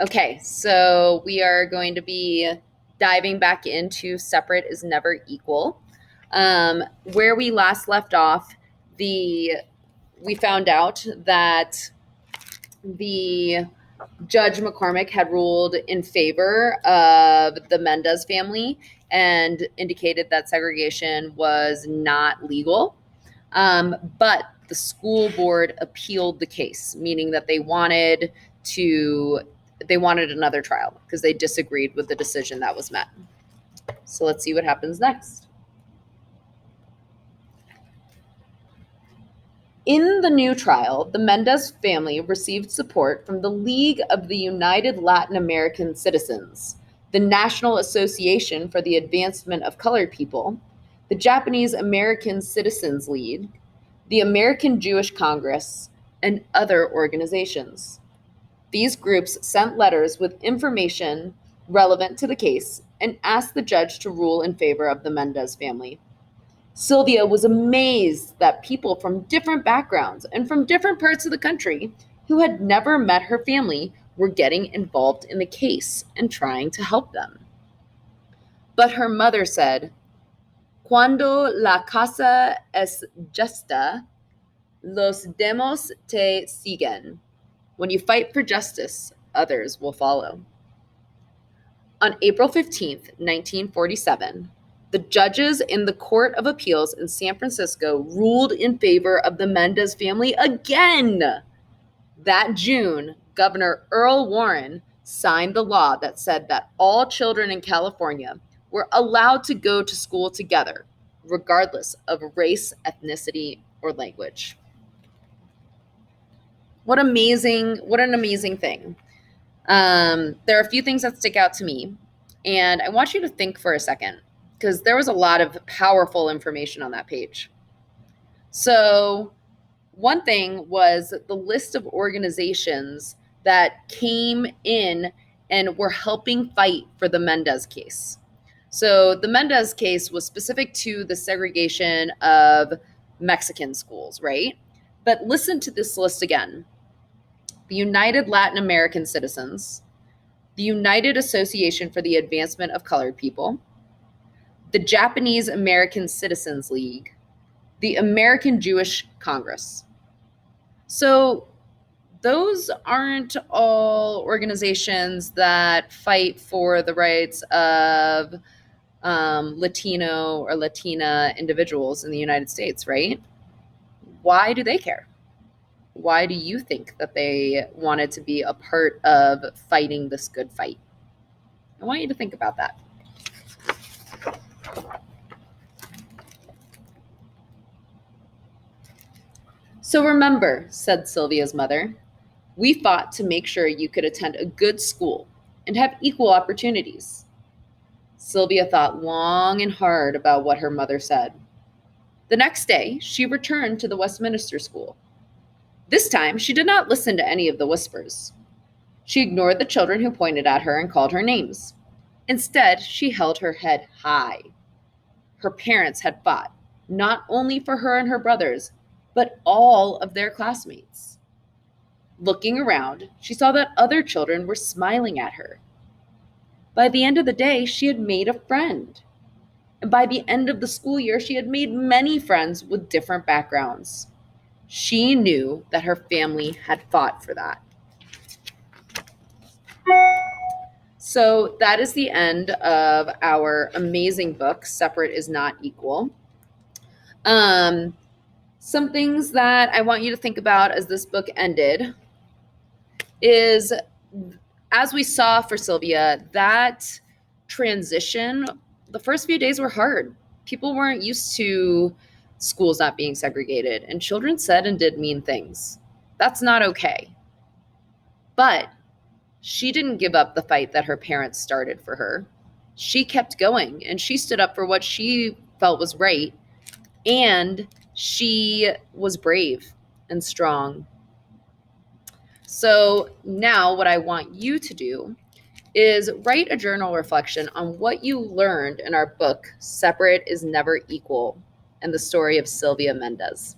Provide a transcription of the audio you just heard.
Okay, so we are going to be diving back into Separate is Never Equal. Where we last left off, we found out that the Judge McCormick had ruled in favor of the Mendez family and indicated that segregation was not legal. But the school board appealed the case, meaning that they wanted another trial because they disagreed with the decision that was met. So let's see what happens next. In the new trial, the Mendez family received support from the League of the United Latin American Citizens, the National Association for the Advancement of Colored People, the Japanese American Citizens League, the American Jewish Congress, and other organizations. These groups sent letters with information relevant to the case and asked the judge to rule in favor of the Mendez family. Sylvia was amazed that people from different backgrounds and from different parts of the country who had never met her family were getting involved in the case and trying to help them. But her mother said, "Cuando la causa es justa, los demás te siguen." When you fight for justice, others will follow. On April 15th, 1947, the judges in the Court of Appeals in San Francisco ruled in favor of the Mendez family again. That June, Governor Earl Warren signed the law that said that all children in California were allowed to go to school together, regardless of race, ethnicity, or language. What an amazing thing. There are a few things that stick out to me, and I want you to think for a second, because there was a lot of powerful information on that page. So one thing was the list of organizations that came in and were helping fight for the Mendez case. So the Mendez case was specific to the segregation of Mexican schools, right? But listen to this list again. The United Latin American Citizens, the United Association for the Advancement of Colored People, the Japanese American Citizens League, the American Jewish Congress. So those aren't all organizations that fight for the rights of Latino or Latina individuals in the United States, right? Why do they care? Why do you think that they wanted to be a part of fighting this good fight? I want you to think about that. So remember, said Sylvia's mother, we fought to make sure you could attend a good school and have equal opportunities. Sylvia thought long and hard about what her mother said. The next day, she returned to the Westminster School. This time, she did not listen to any of the whispers. She ignored the children who pointed at her and called her names. Instead, she held her head high. Her parents had fought, not only for her and her brothers, but all of their classmates. Looking around, she saw that other children were smiling at her. By the end of the day, she had made a friend. And by the end of the school year, she had made many friends with different backgrounds. She knew that her family had fought for that. So that is the end of our amazing book, Separate is Not Equal. Some things that I want you to think about as this book ended is, as we saw for Sylvia, that transition, the first few days were hard. People weren't used to schools not being segregated, and children said and did mean things. That's not okay. But she didn't give up the fight that her parents started for her. She kept going, and she stood up for what she felt was right, and she was brave and strong. So now what I want you to do is write a journal reflection on what you learned in our book, Separate is Never Equal, and the story of Sylvia Mendez.